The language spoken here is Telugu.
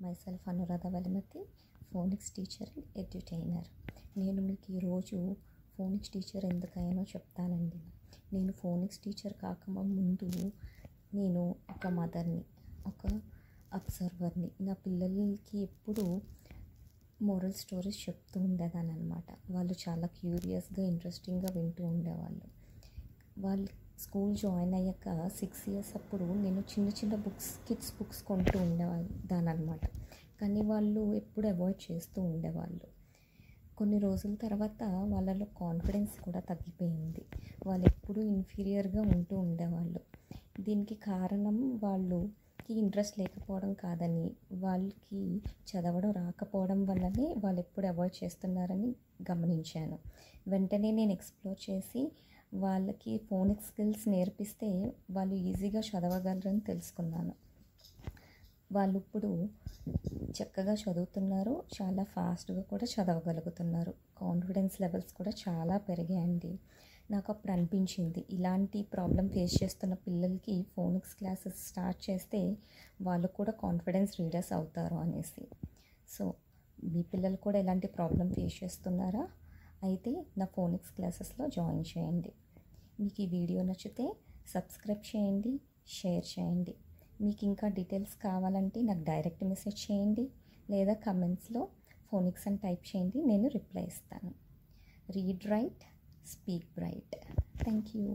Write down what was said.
Myself Anuradha Valimathi, phonics teacher and edutainer. నేను మీకు ఈరోజు ఫోనిక్స్ టీచర్ ఎందుకయ్యానో చెప్తానండి. నేను ఫోనిక్స్ టీచర్ కాకముందు నేను ఒక మదర్ని, ఒక అబ్జర్వర్ని. నా పిల్లలకి ఎప్పుడు మోరల్ స్టోరీస్ చెప్తూ ఉండేదాన్ని అనమాట. వాళ్ళు చాలా క్యూరియస్గా, ఇంట్రెస్టింగ్గా వింటూ ఉండేవాళ్ళు. వాళ్ళు స్కూల్ జాయిన్ అయ్యాక 6 years అప్పుడు నేను చిన్న చిన్న బుక్స్, కిడ్స్ బుక్స్ కొంటూ ఉండేదాన్ని అనమాట. కానీ వాళ్ళు ఎప్పుడు అవాయిడ్ చేస్తూ ఉండేవాళ్ళు. కొన్ని రోజుల తర్వాత వాళ్ళలో కాన్ఫిడెన్స్ కూడా తగ్గిపోయింది. వాళ్ళు ఎప్పుడూ ఇన్ఫీరియర్గా ఉంటూ ఉండేవాళ్ళు. దీనికి కారణం వాళ్ళకి ఇంట్రెస్ట్ లేకపోవడం కాదని, వాళ్ళకి చదవడం రాకపోవడం వల్లనే వాళ్ళు ఎప్పుడు అవాయిడ్ చేస్తున్నారని గమనించాను. వెంటనే నేను ఎక్స్ప్లోర్ చేసి వాళ్ళకి ఫోనిక్స్ స్కిల్స్ నేర్పిస్తే వాళ్ళు ఈజీగా చదవగలరని తెలుసుకున్నాను. వాళ్ళు ఇప్పుడు చక్కగా చదువుతున్నారు, చాలా ఫాస్ట్గా కూడా చదవగలుగుతున్నారు. కాన్ఫిడెన్స్ లెవెల్స్ కూడా చాలా పెరిగాయండి. నాకు అప్పుడు అనిపించింది, ఇలాంటి ప్రాబ్లం ఫేస్ చేస్తున్న పిల్లలకి ఫోనిక్స్ క్లాసెస్ స్టార్ట్ చేస్తే వాళ్ళు కూడా కాన్ఫిడెన్స్ రీడర్స్ అవుతారు అనేసి. సో మీ పిల్లలు కూడా ఇలాంటి ప్రాబ్లం ఫేస్ చేస్తున్నారా? అయితే నా ఫోనిక్స్ క్లాసెస్లో జాయిన్ చేయండి. మీకు ఈ వీడియో నచ్చితే సబ్స్క్రైబ్ చేయండి, షేర్ చేయండి. మీకు ఇంకా డీటెయిల్స్ కావాలంటే నాకు డైరెక్ట్ మెసేజ్ చేయండి, లేదా కమెంట్స్లో ఫోనిక్స్ అని టైప్ చేయండి, నేను రిప్లై ఇస్తాను. Read write, speak bright. Thank you.